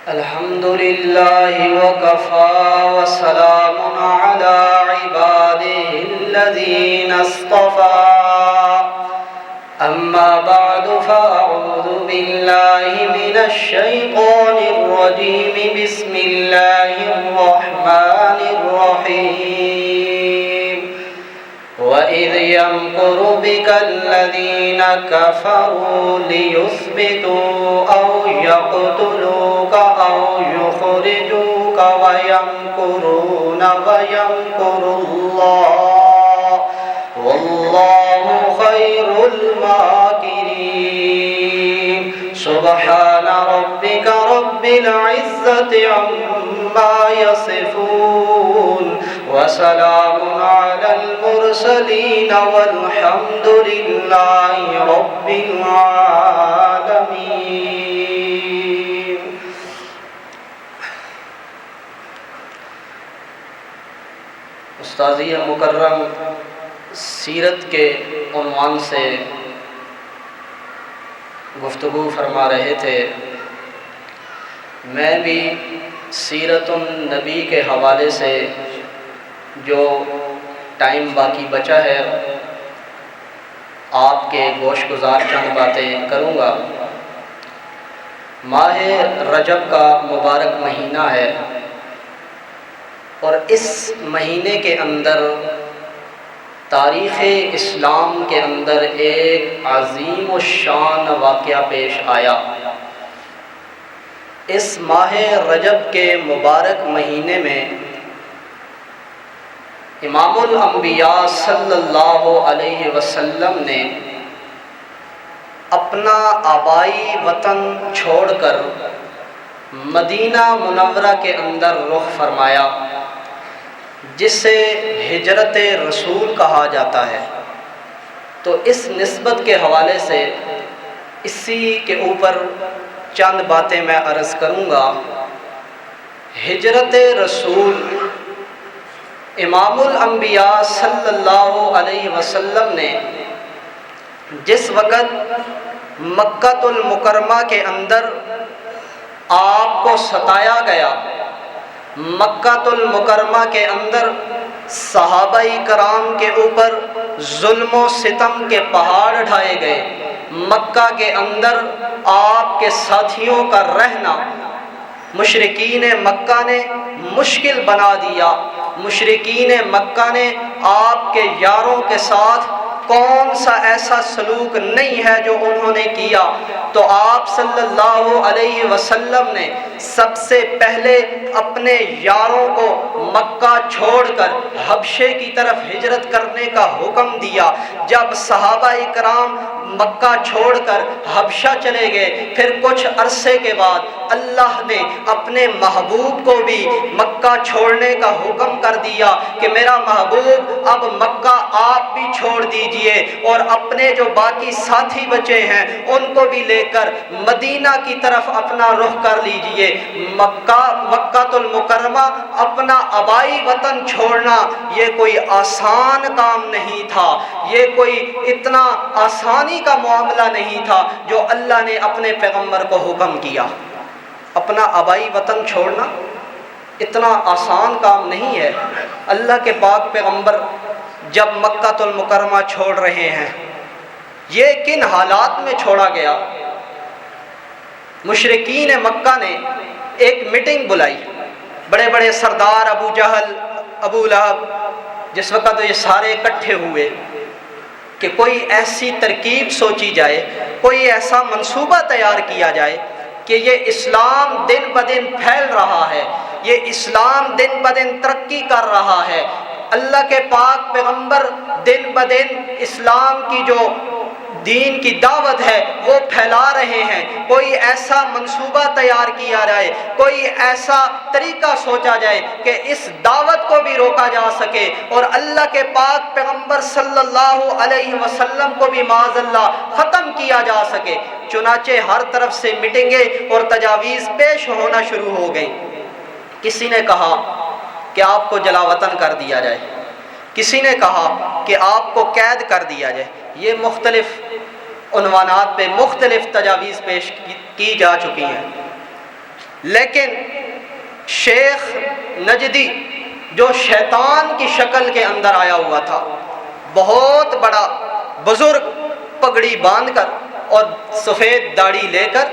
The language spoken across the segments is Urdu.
الحمد لله وكفى وسلام على عباده الذين اصطفى أما بعد فأعوذ بالله من الشيطان الرجيم بسم الله الرحمن الرحيم وإذ يمكر بك الذين كفروا ليثبتوا أو يقتلوك أو يخرجوك ويمكرون ويمكر الله والله خير الماكرين سبحان ربك رب العزة عما يصفون وسلام على المرسلين والحمد لله رب العالمين۔ استاذی مکرم سیرت کے عنوان سے گفتگو فرما رہے تھے۔ میں بھی سیرت النبی کے حوالے سے جو ٹائم باقی بچا ہے آپ کے گوش گزار چند باتیں کروں گا۔ ماہ رجب کا مبارک مہینہ ہے اور اس مہینے کے اندر تاریخ اسلام کے اندر ایک عظیم الشان واقعہ پیش آیا۔ اس ماہ رجب کے مبارک مہینے میں امام الانبیاء صلی اللہ علیہ وسلم نے اپنا آبائی وطن چھوڑ کر مدینہ منورہ کے اندر رخ فرمایا، جسے ہجرت رسول کہا جاتا ہے۔ تو اس نسبت کے حوالے سے اسی کے اوپر چند باتیں میں عرض کروں گا۔ ہجرت رسول امام الانبیاء صلی اللہ علیہ وسلم نے جس وقت مکہ المکرمہ کے اندر آپ کو ستایا گیا، مکہ المکرمہ کے اندر صحابہ کرام کے اوپر ظلم و ستم کے پہاڑ ڈھائے گئے، مکہ کے اندر آپ کے ساتھیوں کا رہنا مشرکین مکہ نے مشکل بنا دیا۔ مشرکین مکہ نے آپ کے یاروں کے ساتھ کون سا ایسا سلوک نہیں ہے جو انہوں نے کیا، تو آپ صلی اللہ علیہ وسلم نے سب سے پہلے اپنے یاروں کو مکہ چھوڑ کر حبشے کی طرف ہجرت کرنے کا حکم دیا۔ جب صحابہ کرام مکہ چھوڑ کر حبشہ چلے گئے، پھر کچھ عرصے کے بعد اللہ نے اپنے محبوب کو بھی مکہ چھوڑنے کا حکم کر دیا کہ میرا محبوب اب مکہ آپ بھی چھوڑ دیجئے اور اپنے جو باقی ساتھی بچے ہیں ان کو بھی لے کر مدینہ کی طرف اپنا رخ کر لیجئے۔ مکہ المکرمہ اپنا آبائی وطن چھوڑنا یہ کوئی آسان کام نہیں تھا، یہ کوئی اتنا آسانی کا معاملہ نہیں تھا جو اللہ نے اپنے پیغمبر کو حکم کیا۔ اپنا آبائی وطن چھوڑنا اتنا آسان کام نہیں ہے۔ اللہ کے پاک پیغمبر جب مکہ المکرمہ چھوڑ رہے ہیں، یہ کن حالات میں چھوڑا گیا؟ مشرکین مکہ نے ایک میٹنگ بلائی، بڑے بڑے سردار ابو جہل، ابو لہب، جس وقت یہ سارے اکٹھے ہوئے کہ کوئی ایسی ترکیب سوچی جائے، کوئی ایسا منصوبہ تیار کیا جائے کہ یہ اسلام دن بدن پھیل رہا ہے، یہ اسلام دن بدن ترقی کر رہا ہے، اللہ کے پاک پیغمبر دن بدن اسلام کی جو دین کی دعوت ہے وہ پھیلا رہے ہیں۔ کوئی ایسا منصوبہ تیار کیا جائے، کوئی ایسا طریقہ سوچا جائے کہ اس دعوت کو بھی روکا جا سکے اور اللہ کے پاک پیغمبر صلی اللہ علیہ وسلم کو بھی معاذ اللہ ختم کیا جا سکے۔ چنانچہ ہر طرف سے میٹنگیں اور تجاویز پیش ہونا شروع ہو گئیں۔ کسی نے کہا کہ آپ کو جلا وطن کر دیا جائے، کسی نے کہا کہ آپ کو قید کر دیا جائے۔ یہ مختلف عنوانات پہ مختلف تجاویز پیش کی جا چکی ہیں۔ لیکن شیخ نجدی جو شیطان کی شکل کے اندر آیا ہوا تھا، بہت بڑا بزرگ، پگڑی باندھ کر اور سفید داڑھی لے کر،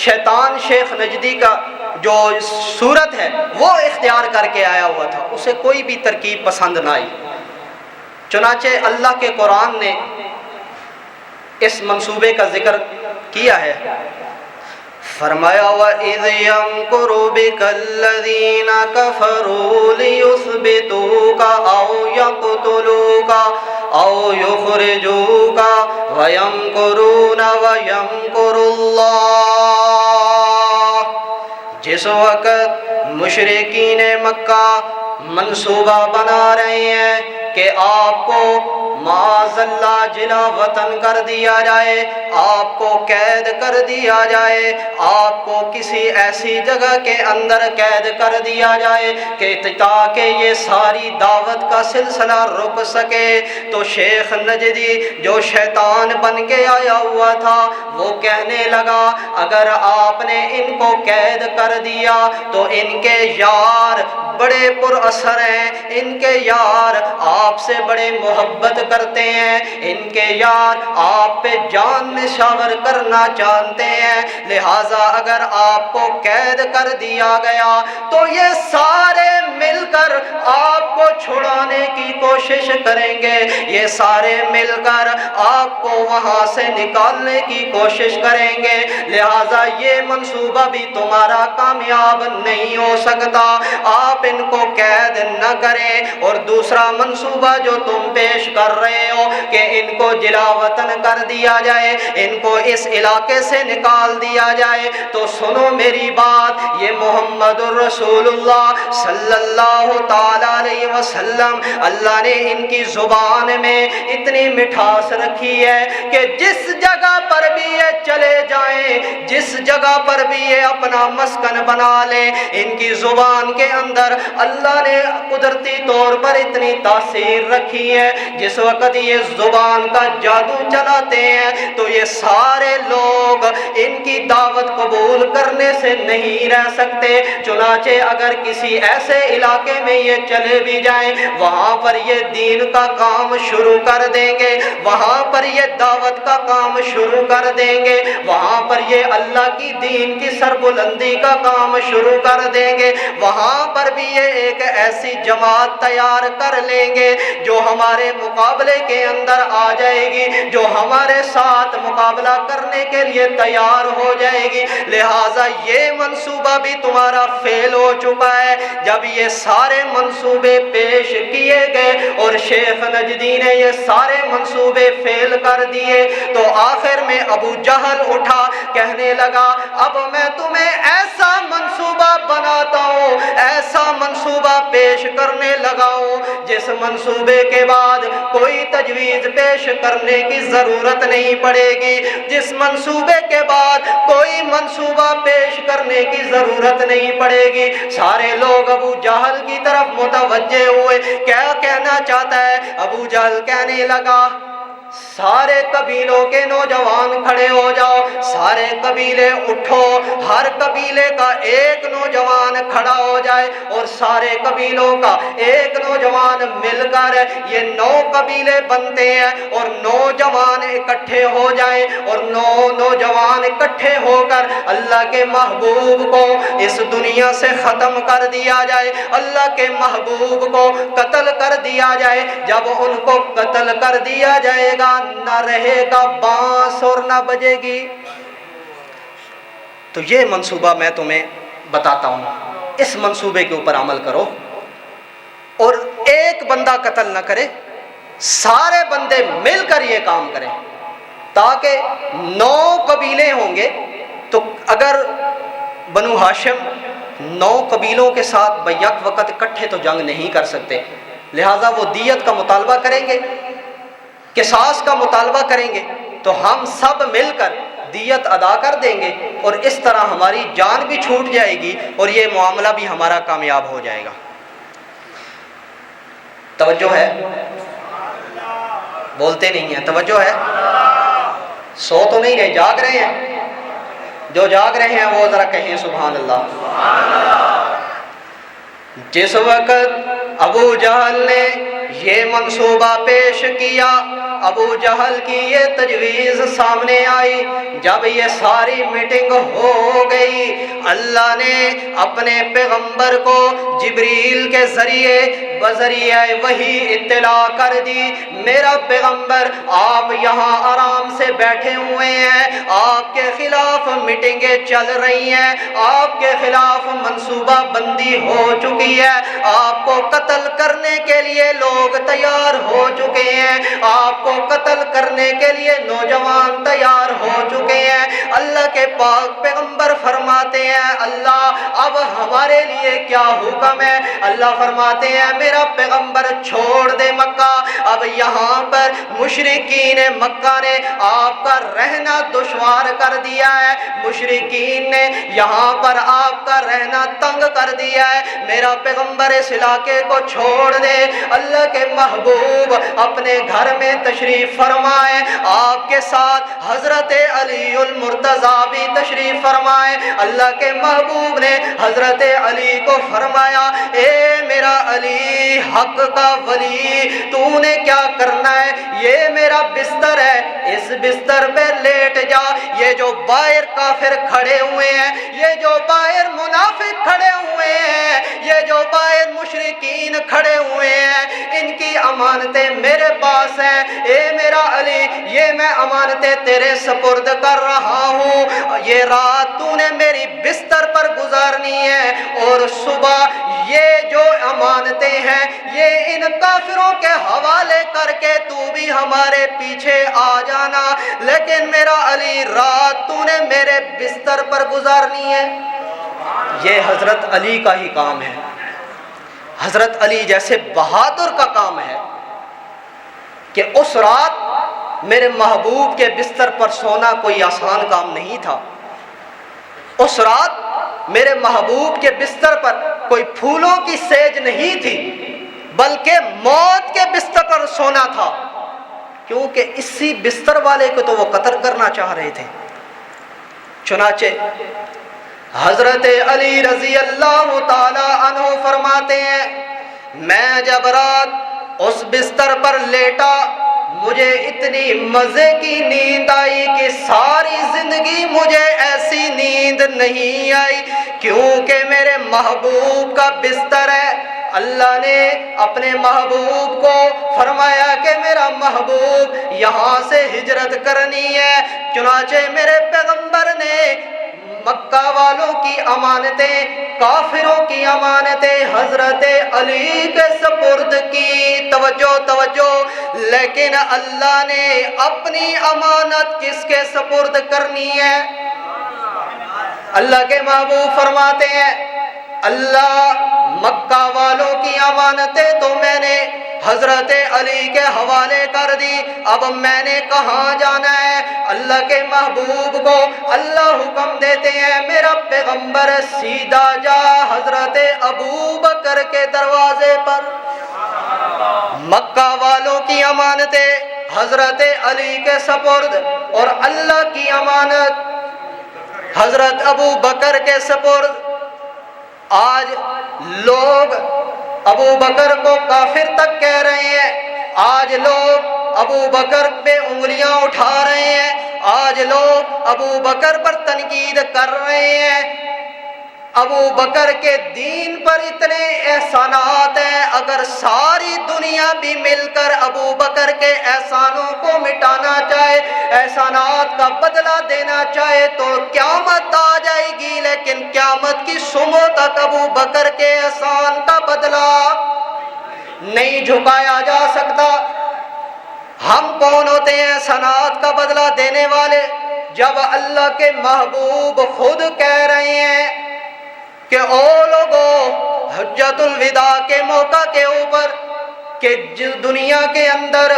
شیطان شیخ نجدی کا جو صورت ہے وہ اختیار کر کے آیا ہوا تھا، اسے کوئی بھی ترکیب پسند نہ آئی۔ چنانچہ اللہ کے قرآن نے اس منصوبے کا ذکر کیا ہے، فرمایا وَإِذْ يَمْكُرُ بِكَ الَّذِينَ كَفَرُوا لِيُثْبِتُوكَ أَوْ يَقْتُلُوكَ أَوْ يُخْرِجُوكَ وَيَمْكُرُونَ وَيَمْكُرُ اللَّهُ۔ جس وقت مشرکین مکہ منصوبہ بنا رہے ہیں کہ آپ کو معاذ اللہ جلا وطن کر دیا جائے، آپ کو قید کر دیا جائے، آپ کو کسی ایسی جگہ کے اندر قید کر دیا جائے کہ تاکہ یہ ساری دعوت کا سلسلہ رک سکے، تو شیخ نجدی جو شیطان بن کے آیا ہوا تھا وہ کہنے لگا اگر آپ نے ان کو قید کر دیا تو ان کے یار بڑے پر اثر ہیں، ان کے یار آپ سے بڑے محبت کرتے ہیں، ان کے یار آپ پہ جان نشاور کرنا چاہتے ہیں، لہٰذا اگر آپ کو قید کر دیا گیا تو یہ سارے مل کر آپ کو چھڑانے کی کوشش کریں گے، یہ سارے مل کر آپ کو وہاں سے نکالنے کی کوشش کریں گے، لہٰذا یہ منصوبہ بھی تمہارا کامیاب نہیں ہو سکتا، آپ ان کو قید نہ کریں۔ اور دوسرا منصوبہ جو تم پیش کر رہے ہو کہ ان کو جلا وطن کر دیا جائے، ان کو اس علاقے سے نکال دیا جائے، تو سنو میری بات، یہ محمد الرسول اللہ صلی اللہ تعالی علیہ وسلم، اللہ نے ان کی زبان میں اتنی مٹھاس رکھی ہے کہ جس جگہ پر بھی یہ چلے جائیں، جس جگہ پر بھی یہ اپنا مسکن بنا لیں، ان کی زبان کے اندر اللہ نے قدرتی طور پر اتنی تاثیر رکھی ہے، جس وقت یہ زبان کا جادو چلاتے ہیں تو یہ سارے لوگ ان کی دعوت قبول کرنے سے نہیں رہ سکتے، چنانچہ اگر کسی ایسے علاقے میں یہ چلے بھی جائیں وہاں پر یہ دین کا کام شروع کر دیں گے، وہاں پر یہ دعوت کا کام شروع کر دیں گے، وہاں پر یہ اللہ کی دین کی سربلندی کا کام شروع کر دیں گے، وہاں پر بھی یہ ایک ایسی جماعت تیار کر لیں گے جو ہمارے مقابلے کے اندر آ جائے گی، جو ہمارے ساتھ مقابلہ کرنے کے لیے تیار ہو جائے گی، لہٰذا یہ منصوبہ بھی تمہارا فیل ہو چکا ہے۔ جب یہ سارے منصوبے پیش کیے گئے اور شیخ نجدی نے یہ سارے منصوبے فیل کر دیے تو آخر میں ابو جہل اٹھا، کہنے لگا اب میں تمہیں ایسا منصوبہ بناتا ہوں، ایسا منصوبہ پیش کرنے لگا ہوں جس منصوبے کے بعد کوئی تجویز پیش کرنے کی ضرورت نہیں پڑے گی، جس منصوبے کے بعد کوئی منصوبہ پیش کرنے کی ضرورت نہیں پڑے گی۔ سارے لوگ ابو جہل کی طرف متوجہ ہوئے، کیا کہنا چاہتا ہے؟ ابو جہل کہنے لگا سارے قبیلوں کے نوجوان کھڑے ہو جاؤ، سارے قبیلے اٹھو، ہر قبیلے کا ایک نوجوان کھڑا ہو جائے اور سارے قبیلوں کا ایک نوجوان مل کر یہ 9 قبیلے بنتے ہیں اور نوجوان اکٹھے ہو جائیں اور 9 نوجوان اکٹھے ہو کر اللہ کے محبوب کو اس دنیا سے ختم کر دیا جائے، اللہ کے محبوب کو قتل کر دیا جائے۔ جب ان کو قتل کر دیا جائے گا نہ رہے گا بانس اور نہ بجے گی۔ تو یہ منصوبہ میں تمہیں بتاتا ہوں، اس منصوبے کے اوپر عمل کرو اور ایک بندہ قتل نہ کرے، سارے بندے مل کر یہ کام کریں، تاکہ 9 قبیلے ہوں گے تو اگر بنو ہاشم 9 قبیلوں کے ساتھ بیک وقت اکٹھے تو جنگ نہیں کر سکتے، لہٰذا وہ دیت کا مطالبہ کریں گے، قصاص کا مطالبہ کریں گے، تو ہم سب مل کر دیت ادا کر دیں گے اور اس طرح ہماری جان بھی چھوٹ جائے گی اور یہ معاملہ بھی ہمارا کامیاب ہو جائے گا۔ توجہ ہے؟ بولتے نہیں ہیں، توجہ ہے؟ سو تو نہیں رہے، جاگ رہے ہیں؟ جو جاگ رہے ہیں وہ ذرا کہیں سبحان اللہ۔ جس وقت ابو جہل نے یہ منصوبہ پیش کیا، ابو جہل کی یہ تجویز سامنے آئی، جب یہ ساری میٹنگ ہو گئی، اللہ نے اپنے پیغمبر کو جبریل کے ذریعے بذریعہ وحی اطلاع کر دی، میرا پیغمبر آپ یہاں آرام سے بیٹھے ہوئے ہیں، آپ کے خلاف میٹنگیں چل رہی ہیں، آپ کے خلاف منصوبہ بندی ہو چکی ہے، آپ کو قتل کرنے کے لیے لوگ تیار ہو چکے ہیں، آپ کو قتل کرنے کے لیے نوجوان تیار ہو چکے ہیں۔ اللہ کے پاک پیغمبر فرماتے ہیں اللہ اب ہمارے لیے کیا حکم ہے؟ اللہ فرماتے ہیں میرا پیغمبر چھوڑ دے مکہ، اب یہاں پر مشرکین مکہ نے آپ کا رہنا دشوار کر دیا ہے، مشرکین نے یہاں پر آپ کا رہنا تنگ کر دیا ہے، میرا پیغمبر اس علاقے کو چھوڑ دے۔ اللہ کے محبوب اپنے گھر میں تشریف فرمائے، آپ کے ساتھ حضرت علی المرتضیٰ بھی تشریف فرمائے۔ اللہ کے محبوب نے حضرت علی کو فرمایا اے میرا علی حق کا ولی، تو نے کیا کرنا ہے؟ یہ میرا بستر ہے، اس بستر پہ لیٹ جا، یہ جو باہر کافر کھڑے ہوئے ہیں، یہ جو باہر منافق کھڑے ہوئے ہیں، یہ جو باہر مشرکین کھڑے ہوئے ہیں، ان کی امانتیں میرے پاس ہیں، اے میرا علی یہ میں امانتیں تیرے سپرد کر رہا ہوں، یہ رات تو نے میری بستر پر گزارنی ہے، اور صبح یہ جو امانتیں ہیں یہ ان کافروں کے حوالے کر کے تو بھی ہمارے پیچھے آ جانا، لیکن میرا علی رات تو نے میرے بستر پر گزارنی ہے۔ یہ حضرت علی کا ہی کام ہے، حضرت علی جیسے بہادر کا کام ہے کہ اس رات میرے محبوب کے بستر پر سونا کوئی آسان کام نہیں تھا، اس رات میرے محبوب کے بستر پر کوئی پھولوں کی سیج نہیں تھی، بلکہ موت کے بستر پر سونا تھا، کیونکہ اسی بستر والے کو تو وہ قتل کرنا چاہ رہے تھے۔ چنانچہ حضرت علی رضی اللہ تعالی عنہ فرماتے ہیں میں جب رات اس بستر پر لیٹا مجھے اتنی مزے کی نیند آئی کہ ساری زندگی مجھے ایسی نیند نہیں آئی، کیونکہ میرے محبوب کا بستر ہے۔ اللہ نے اپنے محبوب کو فرمایا کہ میرا محبوب یہاں سے ہجرت کرنی ہے، چنانچہ میرے پیغمبر نے مکہ والوں کی امانتیں، کافروں کی امانتیں حضرت علی کے سپرد کی۔ توجہ، لیکن اللہ نے اپنی امانت کس کے سپرد کرنی ہے؟ اللہ کے محبوب فرماتے ہیں اللہ مکہ والوں کی امانتیں تو میں نے حضرت علی کے حوالے کر دی، اب میں نے کہاں جانا ہے؟ اللہ کے محبوب کو اللہ حکم دیتے ہیں میرا پیغمبر سیدھا جا حضرت ابو بکر کے دروازے پر۔ مکہ والوں کی امانتیں حضرت علی کے سپرد اور اللہ کی امانت حضرت ابو بکر کے سپرد۔ آج لوگ ابو بکر کو کافر تک کہہ رہے ہیں، آج لوگ ابو بکر پہ انگلیاں اٹھا رہے ہیں، آج لوگ ابو بکر پر تنقید کر رہے ہیں۔ ابو بکر کے دین پر اتنے احسانات ہیں، اگر ساری دنیا بھی مل کر ابو بکر کے احسانوں کو مٹانا چاہے، احسانات کا بدلہ دینا چاہے تو قیامت آ جائے گی، لیکن قیامت کی صبح تک ابو بکر کے احسان کا بدلہ نہیں جھکایا جا سکتا۔ ہم کون ہوتے ہیں احسانات کا بدلہ دینے والے؟ جب اللہ کے محبوب خود کہہ رہے ہیں کہ او لوگو حجت الوداع کے موقع کے اوپر کہ دنیا کے اندر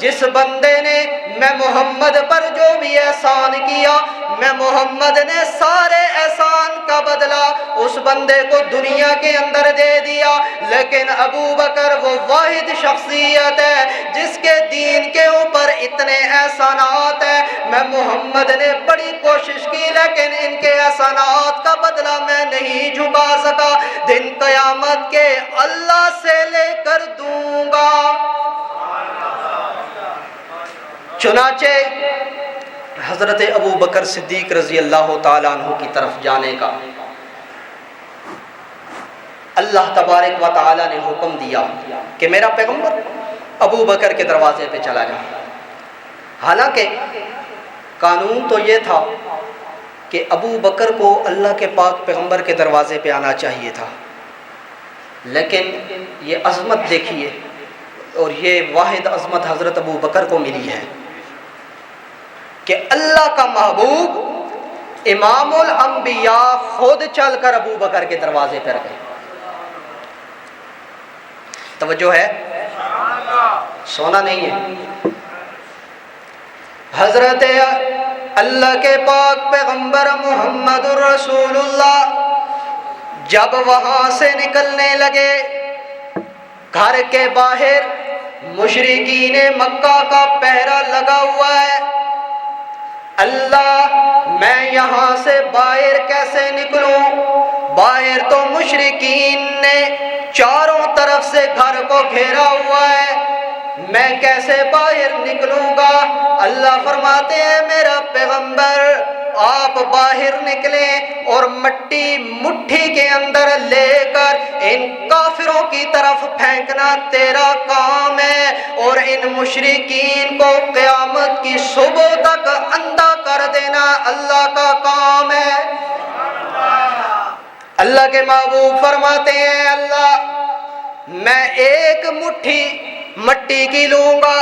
جس بندے نے میں محمد پر جو بھی احسان کیا، میں محمد نے سارے احسان کا بدلہ اس بندے کو دنیا کے اندر دے دیا، لیکن ابو بکر وہ واحد شخصیت ہے جس کے دین کے اوپر اتنے احسانات ہیں۔ میں محمد نے بڑی کوشش کی لیکن ان کے احسانات کا بدلہ میں نہیں جھکا سکا، دن قیامت کے اللہ سے لے کر دوں گا۔ چنانچہ حضرت ابو بکر صدیق رضی اللہ تعالیٰ عنہ کی طرف جانے کا اللہ تبارک و تعالیٰ نے حکم دیا کہ میرا پیغمبر ابو بکر کے دروازے پہ چلا جائے۔ حالانکہ قانون تو یہ تھا کہ ابو بکر کو اللہ کے پاک پیغمبر کے دروازے پہ آنا چاہیے تھا، لیکن یہ عظمت دیکھیے، اور یہ واحد عظمت حضرت ابو بکر کو ملی ہے کہ اللہ کا محبوب امام الانبیاء خود چل کر ابو بکر کے دروازے پر گئے۔ توجہ ہے، سونا نہیں ہے۔ حضرت اللہ کے پاک پیغمبر محمد الرسول اللہ جب وہاں سے نکلنے لگے، گھر کے باہر مشرکین مکہ کا پہرا لگا ہوا ہے۔ اللہ میں یہاں سے باہر کیسے نکلوں؟ باہر تو مشرکین نے چاروں طرف سے گھر کو گھیرا ہوا ہے، میں کیسے باہر نکلوں گا؟ اللہ فرماتے ہیں میرا پیغمبر آپ باہر نکلیں اور مٹی مٹھی کے اندر لے کر ان کافروں کی طرف پھینکنا تیرا کام ہے، اور ان مشرکین کو قیامت کی صبح تک اندھا کر دینا اللہ کا کام ہے۔ اللہ کے محبوب فرماتے ہیں اللہ میں ایک مٹھی مٹی کی لوں گا،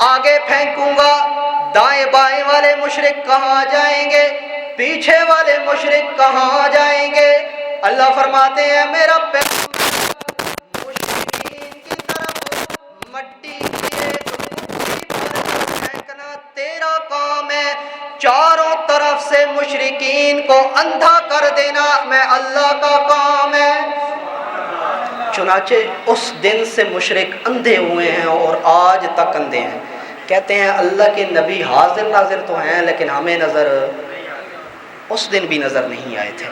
آگے پھینکوں گا، دائیں بائیں والے مشرک کہاں جائیں گے، پیچھے والے مشرک کہاں جائیں گے؟ اللہ فرماتے ہیں میرا پیغمبر مشرکین کی طرف مٹی کی ایک مٹھی پر پھینکنا تیرا کام ہے، چاروں طرف سے مشرکین کو اندھا کر دینا میں اللہ کا کام ہے۔ چنانچہ اس دن سے مشرک اندھے ہوئے ہیں اور آج تک اندھے ہیں۔ کہتے ہیں اللہ کے نبی حاضر ناظر تو ہیں لیکن ہمیں نظر اس دن بھی نظر نہیں آئے تھے۔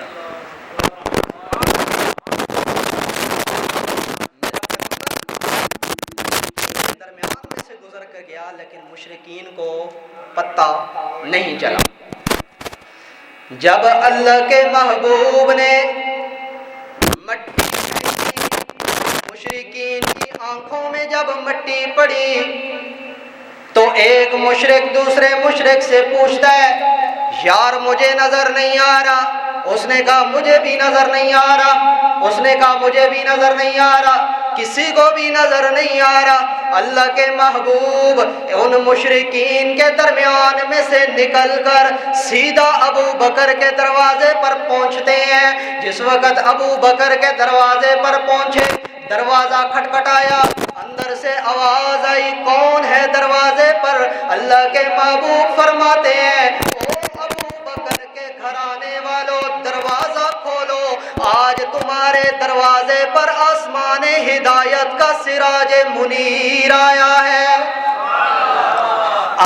درمیان میں سے گزر کر گیا لیکن مشرکین کو پتہ نہیں چلا۔ جب اللہ کے محبوب نے مٹی مشرکین کی آنکھوں میں جب مٹی پڑی تو ایک مشرک دوسرے مشرک سے پوچھتا ہے یار مجھے نظر نہیں آ رہا، اس نے کہا مجھے بھی نظر نہیں آ رہا، اس نے کہا مجھے بھی نظر نہیں آ رہا، کسی کو بھی نظر نہیں آ رہا۔ اللہ کے محبوب ان مشرکین کے درمیان میں سے نکل کر سیدھا ابو بکر کے دروازے پر پہنچتے ہیں۔ جس وقت ابو بکر کے دروازے پر پہنچے، دروازہ کھٹکھٹایا، اندر سے آواز آئی کون ہے دروازے پر؟ اللہ کے محبوب فرماتے ہیں او ابو بکر کے گھرانے والوں دروازہ کھولو، آج تمہارے دروازے پر آسمان ہدایت کا سراج منیر آیا ہے۔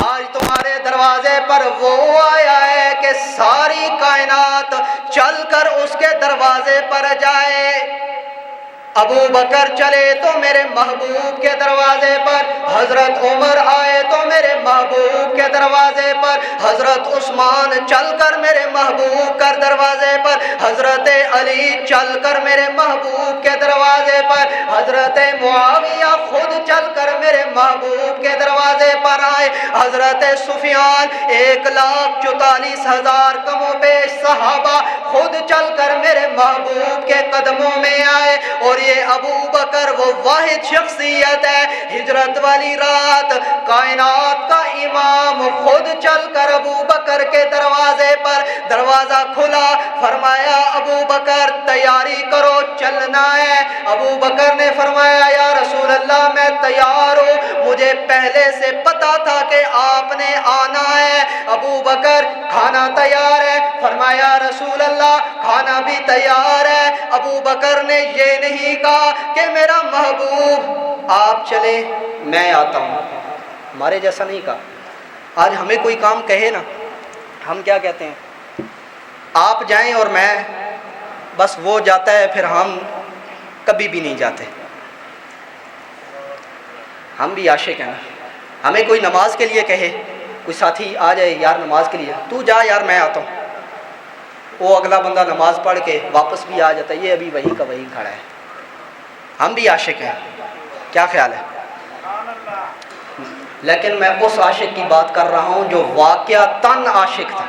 آج تمہارے دروازے پر وہ آیا ہے کہ ساری کائنات چل کر اس کے دروازے پر جائے۔ ابو بکر چلے تو میرے محبوب کے دروازے پر، حضرت عمر آئے تو میرے محبوب کے دروازے پر، حضرت عثمان چل کر میرے محبوب کے دروازے پر، حضرت علی چل کر میرے محبوب کے دروازے پر، حضرت معاویہ خود چل کر میرے محبوب کے دروازے پر آئے، حضرت سفیان 1,44,000 کم و بیش صحابہ خود چل کر میرے محبوب کے قدموں میں آئے۔ اور یہ ابو بکر وہ واحد شخصیت ہے ہجرت والی رات کائنات کا امام خود چل کر ابو بکر کے دروازے پر، دروازہ کھلا، فرمایا ابو بکر تیاری کرو چلنا ہے۔ ابو بکر نے فرمایا یا رسول اللہ میں تیار ہوں، مجھے پہلے سے پتا تھا کہ آپ نے آنا ہے۔ ابو بکر کھانا تیار ہے؟ فرمایا رسول اللہ کھانا بھی تیار ہے۔ ابو بکر نے یہ نہیں کہا کہ میرا محبوب آپ چلے میں آتا ہوں، ہمارے جیسا نہیں کہا۔ آج ہمیں کوئی کام کہے نا، ہم کیا کہتے ہیں؟ آپ جائیں اور میں، بس وہ جاتا ہے پھر ہم کبھی بھی نہیں جاتے۔ ہم بھی عاشق ہیں نا، ہمیں کوئی نماز کے لیے کہے، کوئی ساتھی آ جائے یار نماز کے لیے، تو جا یار میں آتا ہوں، وہ اگلا بندہ نماز پڑھ کے واپس بھی آ جاتا ہے، یہ ابھی وہی کا وہی کھڑا ہے۔ ہم بھی عاشق ہیں، کیا خیال ہے؟ لیکن میں اس عاشق کی بات کر رہا ہوں جو واقعتاً عاشق تھا۔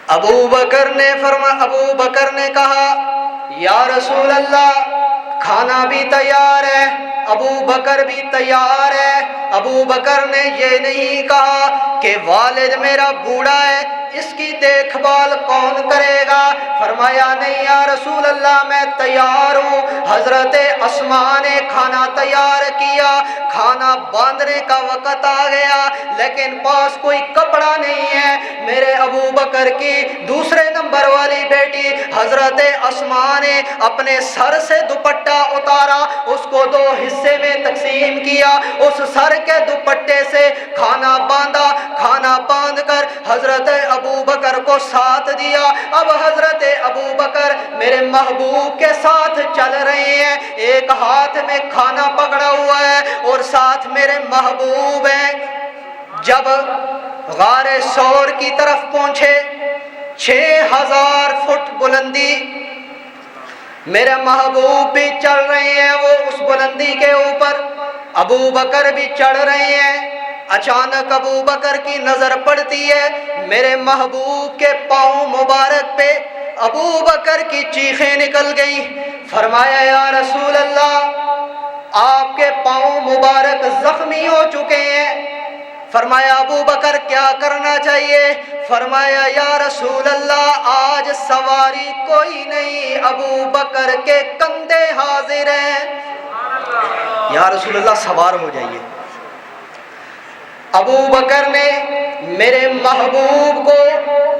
ابو بکر نے کہا یا رسول اللہ کھانا بھی تیار ہے، ابو بکر بھی تیار ہے۔ ابو بکر نے یہ نہیں کہا کہ والد میرا بوڑھا ہے، اس کی دیکھ بھال کون کرے گا؟ فرمایا نہیں یا رسول اللہ میں تیار ہوں۔ حضرت اسماء نے کھانا تیار کیا، کھانا باندھنے کا وقت آ گیا، لیکن پاس کوئی کپڑا نہیں ہے۔ میرے ابو بکر کی دوسرے نمبر والی بیٹی حضرت اسماء نے اپنے سر سے دوپٹہ اتارا، اس کو دو حصے میں تقسیم کیا، اس سر کے دوپٹے سے کھانا باندھا، کھانا باندھ کر حضرت ابو بکر کو ساتھ دیا۔ اب حضرت ابو بکر میرے محبوب کے ساتھ چل رہے ہیں، ایک ہاتھ میں کھانا پکڑا ہوا ہے اور ساتھ میرے محبوب ہیں۔ جب غار ثور کی طرف پہنچے، 6000 فٹ بلندی، میرے محبوب بھی چڑھ رہے ہیں وہ اس بلندی کے اوپر، ابو بکر بھی چڑھ رہے ہیں۔ اچانک ابو بکر کی نظر پڑتی ہے میرے محبوب کے پاؤں مبارک پہ، ابو بکر کی چیخیں نکل گئیں۔ فرمایا یا رسول اللہ آپ کے پاؤں مبارک زخمی ہو چکے ہیں۔ فرمایا ابو بکر کیا کرنا چاہیے؟ فرمایا یا رسول اللہ آج سواری کوئی نہیں، ابو بکر کے کندھے حاضر ہیں۔ یا رسول اللہ سوار ہو جائیے۔ ابو بکر نے میرے محبوب کو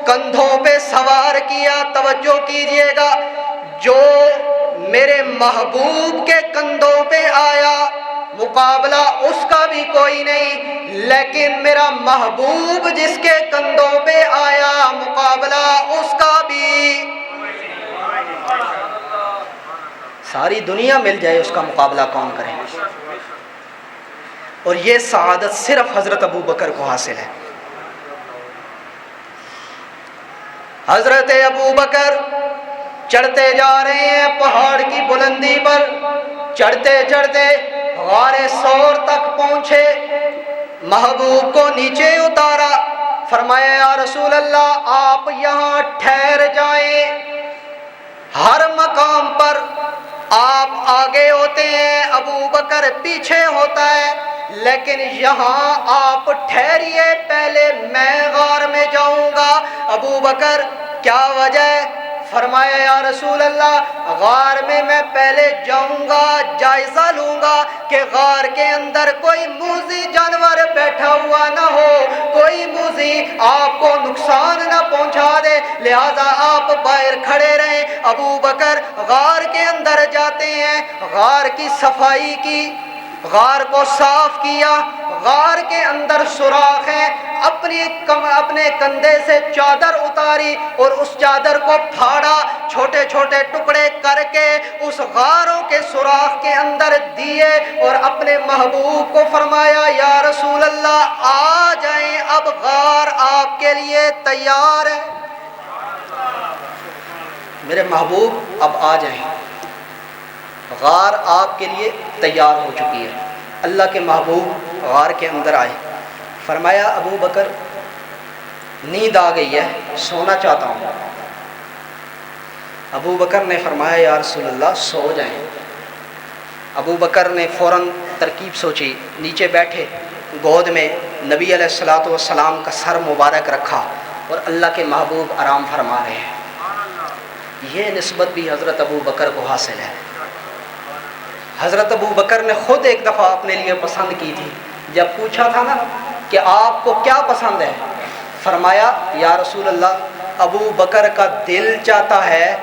کندھوں پہ سوار کیا۔ توجہ کیجئے گا، جو میرے محبوب کے کندھوں پہ آیا مقابلہ اس کا بھی کوئی نہیں، لیکن میرا محبوب جس کے کندھوں پہ آیا مقابلہ اس کا بھی، ساری دنیا مل جائے اس کا مقابلہ کون کرے؟ اور یہ سعادت صرف حضرت ابو بکر کو حاصل ہے۔ حضرت ابو بکر چڑھتے جا رہے ہیں پہاڑ کی بلندی پر، چڑھتے چڑھتے غار ثور تک پہنچے، محبوب کو نیچے اتارا۔ فرمایا یا رسول اللہ آپ یہاں ٹھہر جائیں، ہر مقام پر آپ آگے ہوتے ہیں، ابو بکر پیچھے ہوتا ہے، لیکن یہاں آپ ٹھہریے، پہلے میں غار میں جاؤں گا۔ ابو بکر کیا وجہ ہے؟ فرمایا یا رسول اللہ غار میں پہلے جاؤں گا، جائزہ لوں گا کہ غار کے اندر کوئی موذی جانور بیٹھا ہوا نہ ہو، کوئی موذی آپ کو نقصان نہ پہنچا دے، لہذا آپ باہر کھڑے رہیں۔ ابو بکر غار کے اندر جاتے ہیں، غار کی صفائی کی، غار کو صاف کیا، غار کے اندر سوراخ ہیں، اپنے کندھے سے چادر اتاری اور اس چادر کو پھاڑا، چھوٹے چھوٹے ٹکڑے کر کے اس غاروں کے سوراخ کے اندر دیے اور اپنے محبوب کو فرمایا یا رسول اللہ آ جائیں، اب غار آپ کے لیے تیار ہے۔ میرے محبوب اب آ جائیں، غار آپ کے لیے تیار ہو چکی ہے۔ اللہ کے محبوب غار کے اندر آئے، فرمایا ابو بکر نیند آ گئی ہے، سونا چاہتا ہوں۔ ابو بکر نے فرمایا یا رسول اللہ سو جائیں۔ ابو بکر نے فوراً ترکیب سوچی، نیچے بیٹھے، گود میں نبی علیہ الصلوۃ والسلام کا سر مبارک رکھا اور اللہ کے محبوب آرام فرما رہے ہیں۔ یہ نسبت بھی حضرت ابو بکر کو حاصل ہے۔ حضرت ابو بکر نے خود ایک دفعہ اپنے لیے پسند کی تھی. جب پوچھا تھا نا کہ آپ کو کیا پسند ہے، فرمایا یا رسول اللہ ابو بکر کا دل چاہتا ہے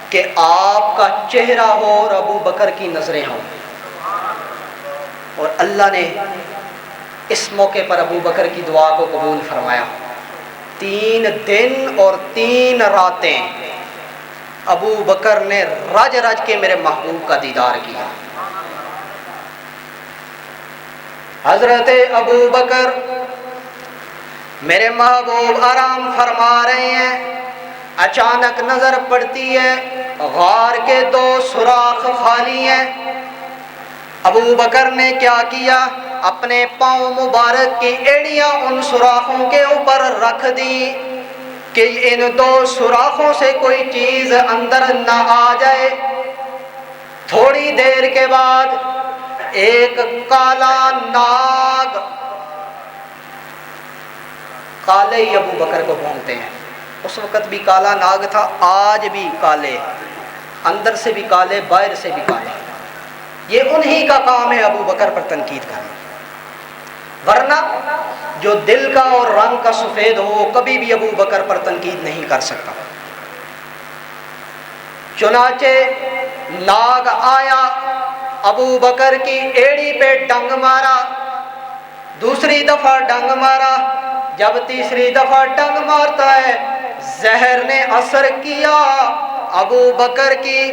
کہ آپ کا چہرہ ہو اور ابو بکر کی نظریں ہوں. اور اللہ نے اس موقع پر ابو بکر کی دعا کو قبول فرمایا. 3 دن اور 3 راتیں ابو بکر نے رج رج کے میرے محبوب کا دیدار کیا. حضرت ابو بکر میرے محبوب آرام فرما رہے ہیں، اچانک نظر پڑتی ہے غار کے 2 سوراخ خالی ہیں. ابو بکر نے کیا کیا، اپنے پاؤں مبارک کی ایڑیاں ان سوراخوں کے اوپر رکھ دی کہ ان 2 سوراخوں سے کوئی چیز اندر نہ آ جائے. تھوڑی دیر کے بعد ایک کالا ناگ، کالے ہی ابو بکر کو بھونکتے ہیں. اس وقت بھی کالا ناگ تھا، آج بھی کالے، اندر سے بھی کالے باہر سے بھی کالے. یہ انہی کا کام ہے ابو بکر پر تنقید کرنا، ورنہ جو دل کا اور رنگ کا سفید ہو وہ کبھی بھی ابو بکر پر تنقید نہیں کر سکتا. چنانچہ ناگ آیا، ابو بکر کی ایڑی پہ ڈنگ مارا، دوسری دفعہ ڈنگ مارا. جب تیسری دفعہ ڈنگ مارتا ہے زہر نے اثر کیا، ابو بکر کی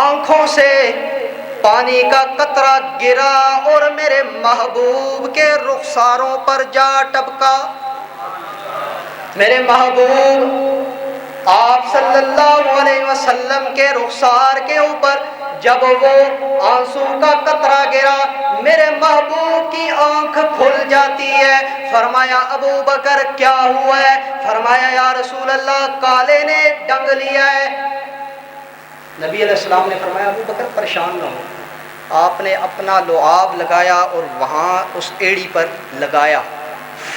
آنکھوں سے پانی کا قطرہ گرا اور میرے محبوب کے رخساروں پر جا ٹپکا. میرے محبوب آپ صلی اللہ علیہ وسلم کے رخسار کے اوپر جب وہ آنسو کا قطرہ گرا میرے محبوب کی آنکھ کھل جاتی ہے. فرمایا ابو بکر کیا ہوا ہے؟ فرمایا یا رسول اللہ کالے نے ڈنگ لیا ہے. نبی علیہ السلام نے فرمایا ابو بکر پریشان نہ ہو. آپ نے اپنا لعاب لگایا اور وہاں اس ایڑی پر لگایا،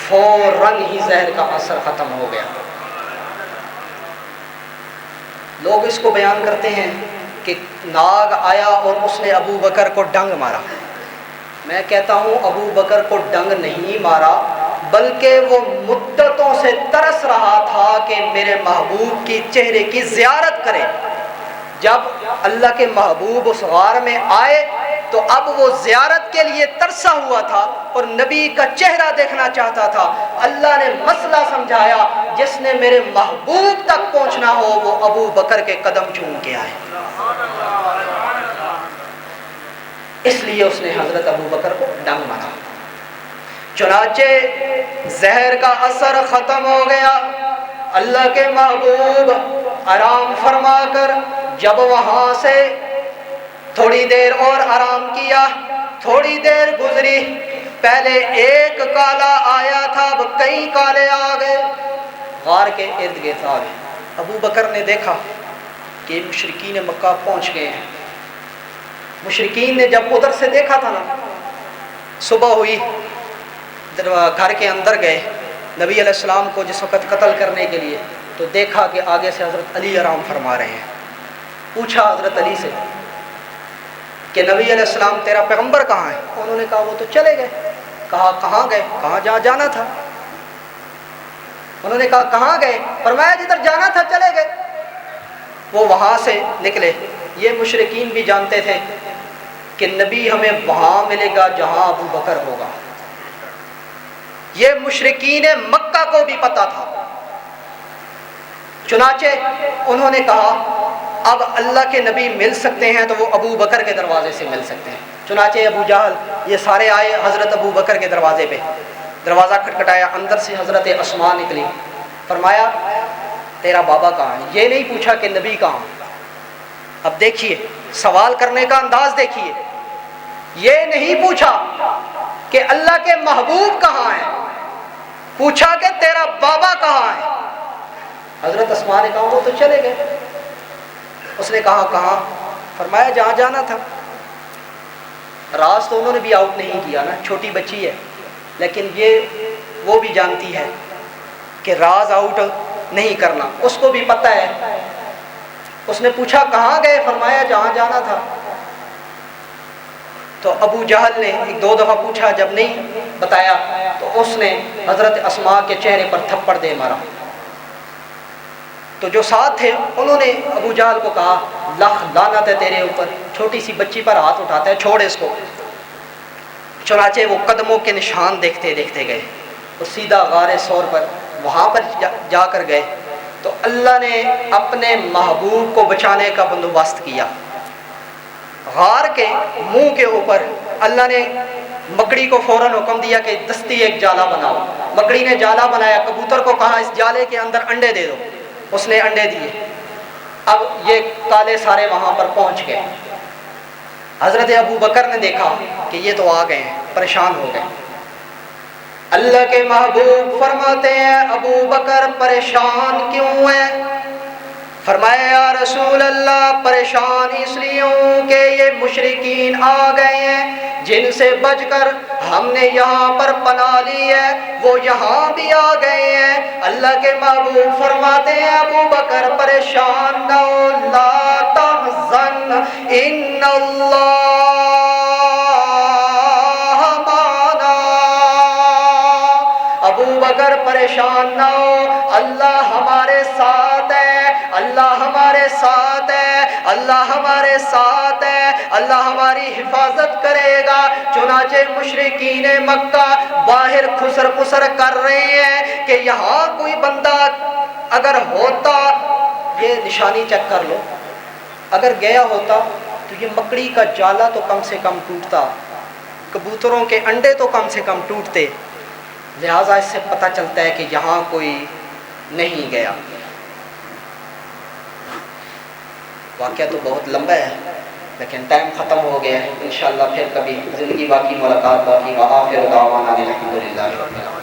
فوراً ہی زہر کا اثر ختم ہو گیا. لوگ اس کو بیان کرتے ہیں کہ ناگ آیا اور اس نے ابو بکر کو ڈنگ مارا. میں کہتا ہوں ابو بکر کو ڈنگ نہیں مارا، بلکہ وہ مدتوں سے ترس رہا تھا کہ میرے محبوب کی چہرے کی زیارت کرے. جب اللہ کے محبوب اس غار میں آئے تو اب وہ زیارت کے لیے ترسا ہوا تھا اور نبی کا چہرہ دیکھنا چاہتا تھا. اللہ نے مسئلہ سمجھایا، جس نے میرے محبوب تک پہنچنا ہو وہ ابو بکر کے قدم چوم کے آئے. اس لیے اس نے حضرت ابو بکر کو ڈنگ مارا. چنانچہ زہر کا اثر ختم ہو گیا. اللہ کے محبوب آرام فرما کر جب وہاں سے تھوڑی دیر اور آرام کیا، تھوڑی دیر گزری، پہلے ایک کالا آیا تھا اب کئی کالے آ گئے، غار کے ارد گرد آ گئے. ابو بکر نے دیکھا کہ مشرکین مکہ پہنچ گئے ہیں. مشرکین نے جب ادھر سے دیکھا تھا نا، صبح ہوئی، گھر کے اندر گئے نبی علیہ السلام کو جس وقت قتل کرنے کے لیے، تو دیکھا کہ آگے سے حضرت علی آرام فرما رہے ہیں. پوچھا حضرت علی سے کہ نبی علیہ السلام تیرا پیغمبر کہاں ہے؟ انہوں نے کہا وہ تو چلے گئے. کہا کہاں گئے؟ کہاں جہاں جانا تھا. انہوں نے کہا کہاں گئے؟ فرمایا جدھر جانا تھا چلے گئے. وہ وہاں سے نکلے. یہ مشرکین بھی جانتے تھے کہ نبی ہمیں وہاں ملے گا جہاں ابو بکر ہوگا. یہ مشرکین مکہ کو بھی پتا تھا. چنانچہ انہوں نے کہا اب اللہ کے نبی مل سکتے ہیں تو وہ ابو بکر کے دروازے سے مل سکتے ہیں. چنانچہ ابو جہل یہ سارے آئے حضرت ابو بکر کے دروازے پہ. دروازہ کھٹکھٹایا، اندر سے حضرت اسماء نکلی. فرمایا تیرا بابا کہاں ہے؟ یہ نہیں پوچھا کہ نبی کہاں. اب دیکھیے سوال کرنے کا انداز دیکھیے. یہ نہیں پوچھا کہ اللہ کے محبوب کہاں ہیں، پوچھا کہ تیرا بابا کہاں ہے. حضرت اسماء نے کہا وہ تو چلے گئے. اس نے کہا کہاں؟ فرمایا جہاں جانا تھا. راز تو انہوں نے بھی آؤٹ نہیں کیا نا، چھوٹی بچی ہے، لیکن یہ وہ بھی جانتی ہے کہ راز آؤٹ نہیں کرنا، اس کو بھی پتہ ہے. اس نے پوچھا کہاں گئے؟ فرمایا جہاں جانا تھا. تو ابو جہل نے ایک دو دفعہ پوچھا، جب نہیں بتایا تو اس نے حضرت اسماء کے چہرے پر تھپڑ دے مارا۔ تو جو ساتھ تھے انہوں نے ابو جہل کو کہا لخ لعنت ہے تیرے اوپر، چھوٹی سی بچی پر ہاتھ اٹھاتا ہے، چھوڑ اس کو۔ چنانچہ وہ قدموں کے نشان دیکھتے دیکھتے گئے اور سیدھا غار ثور پر وہاں پر جا کر گئے تو اللہ نے اپنے محبوب کو بچانے کا بندوبست کیا۔ غار کے منہ کے اوپر اللہ نے مکڑی کو فوراً حکم دیا کہ دستی ایک جالا بناؤ۔ مکڑی نے جالا بنایا، کبوتر کو کہا اس جالے کے اندر انڈے دے دو، اس نے انڈے دیے۔ اب یہ کالے سارے وہاں پر پہنچ گئے۔ حضرت ابو بکر نے دیکھا کہ یہ تو آ گئے ہیں، پریشان ہو گئے۔ اللہ کے محبوب فرماتے ہیں ابو بکر پریشان کیوں ہے؟ فرمایا یا رسول اللہ پریشان اس لیے ہوں کہ یہ مشرکین آ گئے ہیں جن سے بچ کر ہم نے یہاں پر پناہ لی ہے، وہ یہاں بھی آ گئے ہیں۔ اللہ کے محبوب فرماتے ہیں ابو بکر پریشان نہ ہو، لا تحزن ان اللہ معنا۔ ابو بکر پریشان نہ ہو، اللہ ہمارے ساتھ ہے، اللہ ہمارے ساتھ ہے، اللہ ہمارے ساتھ ہے، اللہ ہماری حفاظت کرے گا۔ چنانچہ مشرکین مکہ باہر خسر پسر کر رہے ہیں کہ یہاں کوئی بندہ اگر ہوتا، یہ نشانی چیک کر لو، اگر گیا ہوتا تو یہ مکڑی کا جالا تو کم سے کم ٹوٹتا، کبوتروں کے انڈے تو کم سے کم ٹوٹتے، لہٰذا اس سے پتہ چلتا ہے کہ یہاں کوئی نہیں گیا۔ واقعہ تو بہت لمبا ہے لیکن ٹائم ختم ہو گیا ہے، انشاءاللہ پھر کبھی زندگی باقی، ملاقات باقی۔ وآخر دعوانا الحمدللہ رب العالمین۔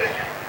Yeah.